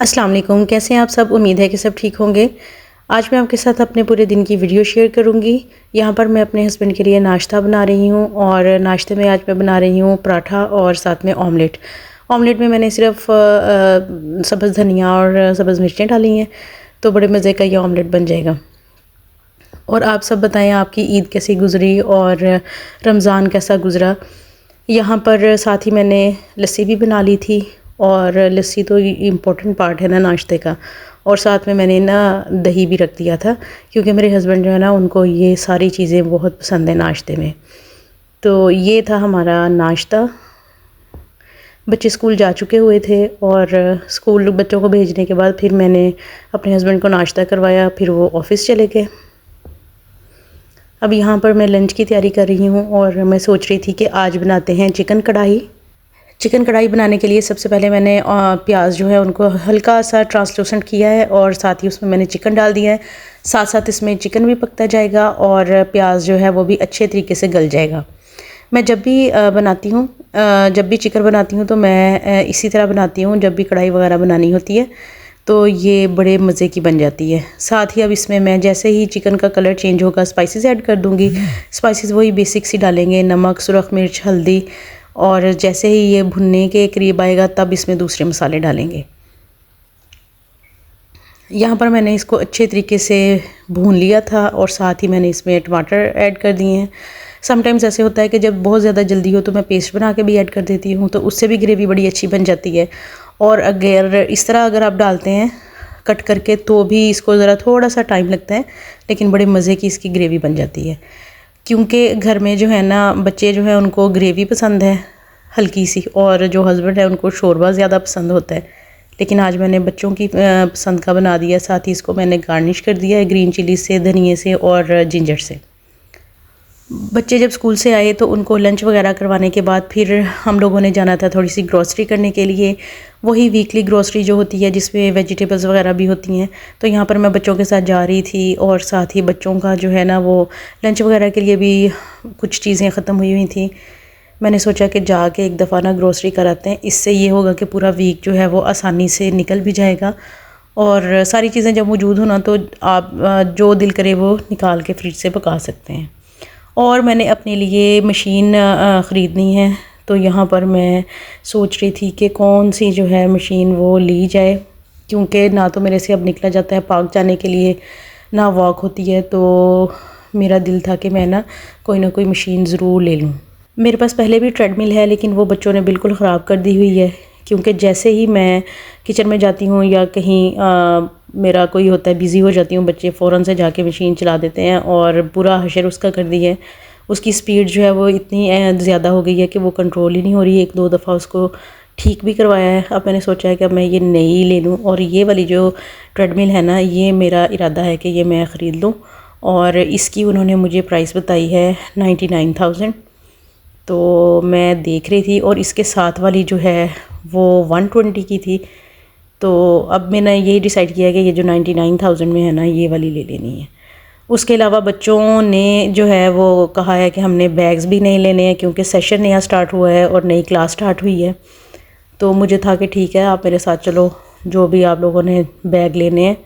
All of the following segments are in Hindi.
अस्सलाम वालेकुम, कैसे हैं आप सब। उम्मीद है कि सब ठीक होंगे। आज मैं आपके साथ अपने पूरे दिन की वीडियो शेयर करूंगी। यहाँ पर मैं अपने हस्बैंड के लिए नाश्ता बना रही हूँ और नाश्ते में आज मैं बना रही हूँ पराठा और साथ में ऑमलेट। ऑमलेट में मैंने सिर्फ सब्ज़ धनिया और सब्ज़ मिर्चें डाली हैं, तो बड़े मज़े का ये ऑमलेट बन जाएगा। और आप सब बताएं आपकी ईद कैसी गुज़री और रमज़ान कैसा गुज़रा। यहाँ पर साथ ही मैंने लस्सी भी बना ली थी, और लस्सी तो इम्पोर्टेंट पार्ट है ना नाश्ते का। और साथ में मैंने ना दही भी रख दिया था, क्योंकि मेरे हस्बैंड जो है ना उनको ये सारी चीज़ें बहुत पसंद है नाश्ते में। तो ये था हमारा नाश्ता। बच्चे स्कूल जा चुके हुए थे और स्कूल बच्चों को भेजने के बाद फिर मैंने अपने हस्बैंड को नाश्ता करवाया, फिर वो ऑफ़िस चले गए। अब यहाँ पर मैं लंच की तैयारी कर रही हूँ और मैं सोच रही थी कि आज बनाते हैं चिकन कढ़ाई। चिकन कढ़ाई बनाने के लिए सबसे पहले मैंने प्याज जो है उनको हल्का सा ट्रांसलूसेंट किया है, और साथ ही उसमें मैंने चिकन डाल दिया है। साथ साथ इसमें चिकन भी पकता जाएगा और प्याज जो है वो भी अच्छे तरीके से गल जाएगा। मैं जब भी बनाती हूँ, जब भी चिकन बनाती हूँ तो मैं इसी तरह बनाती हूँ। जब भी कढ़ाई वगैरह बनानी होती है तो ये बड़े मज़े की बन जाती है। साथ ही अब इसमें मैं जैसे ही चिकन का कलर चेंज होगा स्पाइसेस ऐड कर दूँगी। स्पाइसेस वही बेसिक सी डालेंगे, नमक, सुरख मिर्च, हल्दी। और जैसे ही ये भुनने के करीब आएगा तब इसमें दूसरे मसाले डालेंगे। यहाँ पर मैंने इसको अच्छे तरीके से भून लिया था और साथ ही मैंने इसमें टमाटर ऐड कर दिए हैं। समटाइम्स ऐसे होता है कि जब बहुत ज़्यादा जल्दी हो तो मैं पेस्ट बना के भी ऐड कर देती हूँ, तो उससे भी ग्रेवी बड़ी अच्छी बन जाती है। और अगर इस तरह अगर आप डालते हैं कट करके तो भी इसको ज़रा थोड़ा सा टाइम लगता है, लेकिन बड़े मज़े की इसकी ग्रेवी बन जाती है। क्योंकि घर में जो है ना बच्चे जो है उनको ग्रेवी पसंद है हल्की सी, और जो हस्बैंड है उनको शोरबा ज़्यादा पसंद होता है। लेकिन आज मैंने बच्चों की पसंद का बना दिया। साथ ही इसको मैंने गार्निश कर दिया है ग्रीन चिली से, धनिए से और जिंजर से। बच्चे जब स्कूल से आए तो उनको लंच वगैरह करवाने के बाद फिर हम लोगों ने जाना था थोड़ी सी ग्रॉसरी करने के लिए। वही वीकली ग्रॉसरी जो होती है जिसमें वेजिटेबल्स वगैरह भी होती हैं। तो यहाँ पर मैं बच्चों के साथ जा रही थी और साथ ही बच्चों का जो है ना वो लंच वगैरह के लिए भी कुछ चीज़ें ख़त्म हुई थी। मैंने सोचा कि जाके एक दफ़ा ना ग्रॉसरी कराते हैं, इससे ये होगा कि पूरा वीक जो है वो आसानी से निकल भी जाएगा। और सारी चीज़ें जब मौजूद हो ना तो आप जो दिल करे वो निकाल के फ्रिज से पका सकते हैं। और मैंने अपने लिए मशीन ख़रीदनी है, तो यहाँ पर मैं सोच रही थी कि कौन सी जो है मशीन वो ली जाए, क्योंकि ना तो मेरे से अब निकला जाता है पार्क जाने के लिए, ना वॉक होती है। तो मेरा दिल था कि मैं ना कोई मशीन ज़रूर ले लूँ। मेरे पास पहले भी ट्रेडमिल है, लेकिन वो बच्चों ने बिल्कुल ख़राब कर दी हुई है। क्योंकि जैसे ही मैं किचन में जाती हूँ या कहीं मेरा कोई होता है बिज़ी हो जाती हूँ, बच्चे फ़ौरन से जाके मशीन चला देते हैं और पूरा हशर उसका कर दी है। उसकी स्पीड जो है वो इतनी ज़्यादा हो गई है कि वो कंट्रोल ही नहीं हो रही है। 1-2 दफ़ा उसको ठीक भी करवाया है। अब मैंने सोचा है कि अब मैं ये नई ले लूँ, और ये वाली जो ट्रेडमिल है ना ये मेरा इरादा है कि ये मैं ख़रीद लूँ। और इसकी उन्होंने मुझे प्राइस बताई है 99,000। तो मैं देख रही थी, और इसके साथ वाली जो है वो 120 की थी। तो अब मैंने यही डिसाइड किया कि ये जो 99,000 में है ना ये वाली ले लेनी है। उसके अलावा बच्चों ने जो है वो कहा है कि हमने बैग्स भी नहीं लेने हैं, क्योंकि सेशन नया स्टार्ट हुआ है और नई क्लास स्टार्ट हुई है। तो मुझे था कि ठीक है आप मेरे साथ चलो, जो भी आप लोगों ने बैग लेने हैं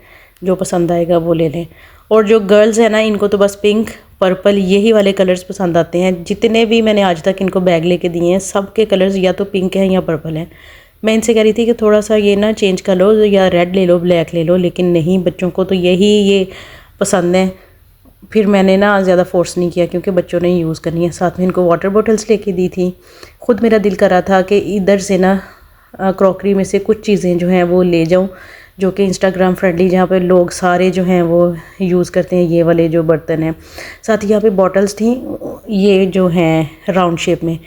जो पसंद आएगा वो ले लें। और जो गर्ल्स हैं ना इनको तो बस पिंक, पर्पल यही वाले कलर्स पसंद आते हैं। जितने भी मैंने आज तक इनको बैग लेके दिए हैं सब के कलर्स या तो पिंक हैं या पर्पल हैं। मैं इनसे कह रही थी कि थोड़ा सा ये ना चेंज कर लो, या रेड ले लो, ब्लैक ले लो, लेकिन नहीं, बच्चों को तो ये पसंद है। फिर मैंने ना ज़्यादा फोर्स नहीं किया, क्योंकि बच्चों ने यूज़ करनी है। साथ में इनको वाटर बॉटल्स लेके दी थी। ख़ुद मेरा दिल कर रहा था कि इधर से ना क्रॉकरी में से कुछ चीज़ें जो हैं वो ले जाऊँ, जो कि इंस्टाग्राम फ्रेंडली, जहाँ पे लोग सारे जो हैं वो यूज़ करते हैं ये वाले जो बर्तन हैं। साथ ही यहाँ पे बॉटल्स थी, ये जो हैं राउंड शेप में,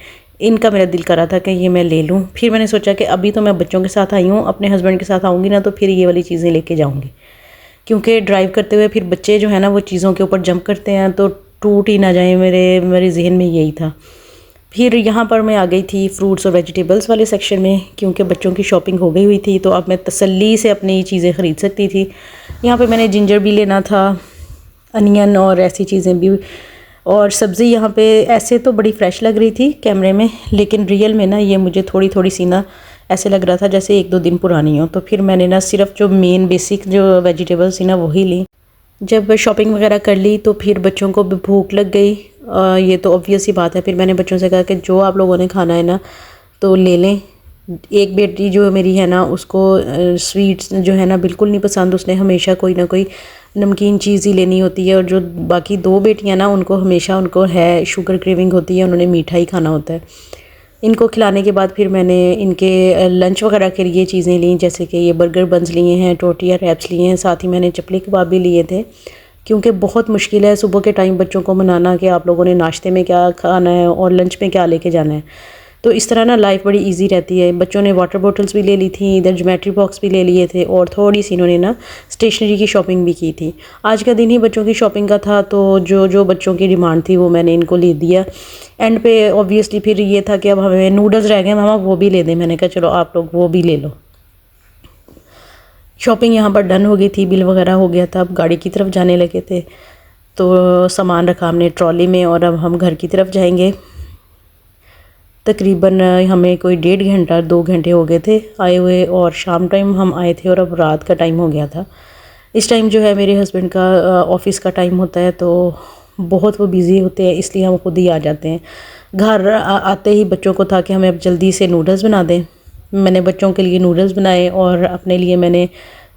इनका मेरा दिल कर रहा था कि ये मैं ले लूँ। फिर मैंने सोचा कि अभी तो मैं बच्चों के साथ आई हूँ, अपने हस्बैंड के साथ आऊँगी ना तो फिर ये वाली चीज़ें लेके जाऊँगी। क्योंकि ड्राइव करते हुए फिर बच्चे जो है ना वो चीज़ों के ऊपर जंप करते हैं तो टूट ही ना जाए, मेरे जहन में यही था। फिर यहाँ पर मैं आ गई थी फ्रूट्स और वेजिटेबल्स वाले सेक्शन में, क्योंकि बच्चों की शॉपिंग हो गई हुई थी तो अब मैं तसल्ली से अपनी चीज़ें ख़रीद सकती थी। यहाँ पे मैंने जिंजर भी लेना था, अनियन और ऐसी चीज़ें भी। और सब्ज़ी यहाँ पे ऐसे तो बड़ी फ़्रेश लग रही थी कैमरे में, लेकिन रियल में ना ये मुझे थोड़ी थोड़ी सी ना ऐसे लग रहा था जैसे 1-2 दिन पुरानी हो। तो फिर मैंने ना सिर्फ जो मेन बेसिक जो वेजिटेबल्स थी ना वही ली। जब शॉपिंग वगैरह कर ली तो फिर बच्चों को भी भूख लग गई। ये तो ऑब्वियस ही बात है। फिर मैंने बच्चों से कहा कि जो आप लोगों ने खाना है ना तो ले लें। एक बेटी जो मेरी है ना उसको स्वीट्स जो है ना बिल्कुल नहीं पसंद, उसने हमेशा कोई ना कोई नमकीन चीज़ ही लेनी होती है। और जो बाकी 2 बेटियां ना उनको हमेशा उनको है शुगर क्रेविंग होती है, उन्होंने मीठा ही खाना होता है। इनको खिलाने के बाद फिर मैंने इनके लंच वगैरह के लिए चीज़ें ली, जैसे कि ये बर्गर बन्स लिए हैं, टोटिया रैप्स लिए हैं, साथ ही मैंने चपली कबाब भी लिए थे। क्योंकि बहुत मुश्किल है सुबह के टाइम बच्चों को मनाना कि आप लोगों ने नाश्ते में क्या खाना है और लंच में क्या लेके जाना है। तो इस तरह ना लाइफ बड़ी इजी रहती है। बच्चों ने वाटर बॉटल्स भी ले ली थी, इधर ज्योमेट्री बॉक्स भी ले लिए थे और थोड़ी सी इन्होंने ना स्टेशनरी की शॉपिंग भी की थी। आज का दिन ही बच्चों की शॉपिंग का था, तो जो जो बच्चों की डिमांड थी वो मैंने इनको ले दिया। एंड पे ऑब्वियसली फिर ये था कि अब हमें नूडल्स रह गए, मामा वो भी ले दें। मैंने कहा चलो आप लोग वो भी ले लो। शॉपिंग यहाँ पर डन हो गई थी, बिल वगैरह हो गया था, अब गाड़ी की तरफ जाने लगे थे। तो सामान रखा हमने ट्रॉली में और अब हम घर की तरफ जाएंगे। तकरीबन हमें कोई 1.5 घंटा 2 घंटे हो गए थे आए हुए, और शाम टाइम हम आए थे और अब रात का टाइम हो गया था। इस टाइम जो है मेरे हस्बैंड का ऑफिस का टाइम होता है, तो बहुत वो बिज़ी होते हैं, इसलिए हम खुद ही आ जाते हैं। घर आते ही बच्चों को था कि हमें अब जल्दी से नूडल्स बना दें। मैंने बच्चों के लिए नूडल्स बनाए और अपने लिए मैंने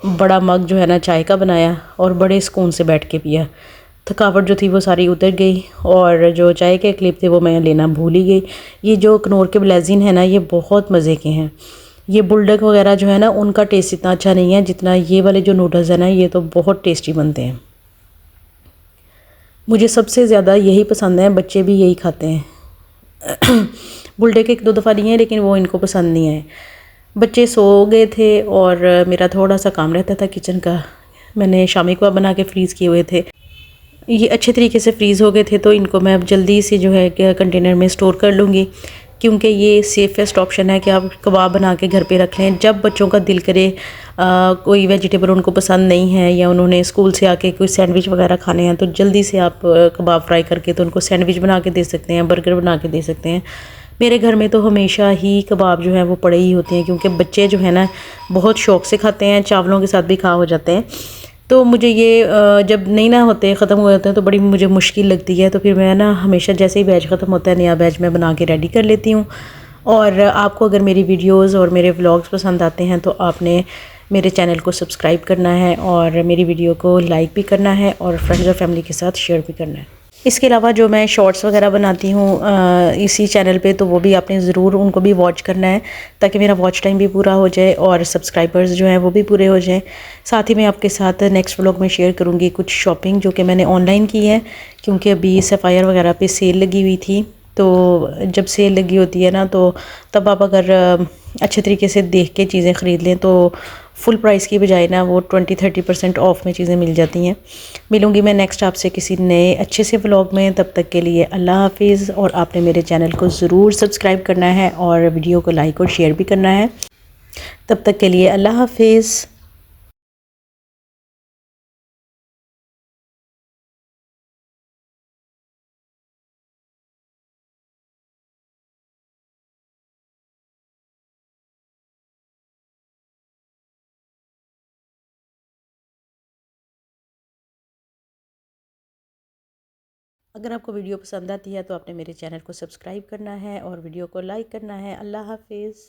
बड़ा मग जो है ना चाय का बनाया और बड़े सुकून से बैठ के पिया। थकावट जो थी वो सारी उतर गई और जो चाय के क्लिप थे वो मैं लेना भूल ही गई। ये जो कनौर के ब्लेज़िन है ना ये बहुत मज़े के हैं। ये बुलडक वगैरह जो है ना उनका टेस्ट इतना अच्छा नहीं है जितना ये वाले जो नूडल्स हैं ना, ये तो बहुत टेस्टी बनते हैं। मुझे सबसे ज़्यादा यही पसंद है, बच्चे भी यही खाते हैं। बुलडक 1-2 दफ़ा लिए हैं लेकिन वो इनको पसंद नहीं आए। बच्चे सो गए थे और मेरा थोड़ा सा काम रहता था किचन का। मैंने शामी कबाब बना के फ्रीज़ किए हुए थे। ये अच्छे तरीके से फ्रीज़ हो गए थे, तो इनको मैं अब जल्दी से जो है कि कंटेनर में स्टोर कर लूँगी, क्योंकि ये सेफ़ेस्ट ऑप्शन है कि आप कबाब बना के घर पे रख लें। जब बच्चों का दिल करे कोई वेजिटेबल उनको पसंद नहीं है या उन्होंने स्कूल से आके कोई सैंडविच वगैरह खाने हैं, तो जल्दी से आप कबाब फ्राई करके तो उनको सैंडविच बना के दे सकते हैं, बर्गर बना के दे सकते हैं। मेरे घर में तो हमेशा ही कबाब जो है वो पड़े ही होते हैं, क्योंकि बच्चे जो है ना बहुत शौक़ से खाते हैं, चावलों के साथ भी खा हो जाते हैं। तो मुझे ये जब नहीं ना होते ख़त्म हो जाते हैं तो बड़ी मुझे मुश्किल लगती है। तो फिर मैं ना हमेशा जैसे ही बैच ख़त्म होता है नया बैच मैं बना के रेडी कर लेती हूँ। और आपको अगर मेरी वीडियोस और मेरे व्लॉग्स पसंद आते हैं तो आपने मेरे चैनल को सब्सक्राइब करना है और मेरी वीडियो को लाइक भी करना है और फ्रेंड्स और फैमिली के साथ शेयर भी करना है। इसके अलावा जो मैं शॉर्ट्स वगैरह बनाती हूँ इसी चैनल पे, तो वो भी आपने ज़रूर उनको भी वॉच करना है, ताकि मेरा वॉच टाइम भी पूरा हो जाए और सब्सक्राइबर्स जो हैं वो भी पूरे हो जाएं। साथ ही मैं आपके साथ नेक्स्ट व्लॉग में शेयर करूँगी कुछ शॉपिंग जो कि मैंने ऑनलाइन की है, क्योंकि अभी सफ़ायर वगैरह पे सेल लगी हुई थी। तो जब सेल लगी होती है ना तो तब आप अगर अच्छे तरीके से देख के चीज़ें ख़रीद लें तो फुल प्राइस की बजाय ना वो 20-30% ऑफ में चीज़ें मिल जाती हैं। मिलूँगी मैं नेक्स्ट आपसे किसी नए अच्छे से व्लॉग में। तब तक के लिए अल्लाह हाफिज़, और आपने मेरे चैनल को ज़रूर सब्सक्राइब करना है और वीडियो को लाइक और शेयर भी करना है। तब तक के लिए अल्लाह हाफिज़। अगर आपको वीडियो पसंद आती है तो आपने मेरे चैनल को सब्सक्राइब करना है और वीडियो को लाइक करना है। अल्लाह हाफिज़।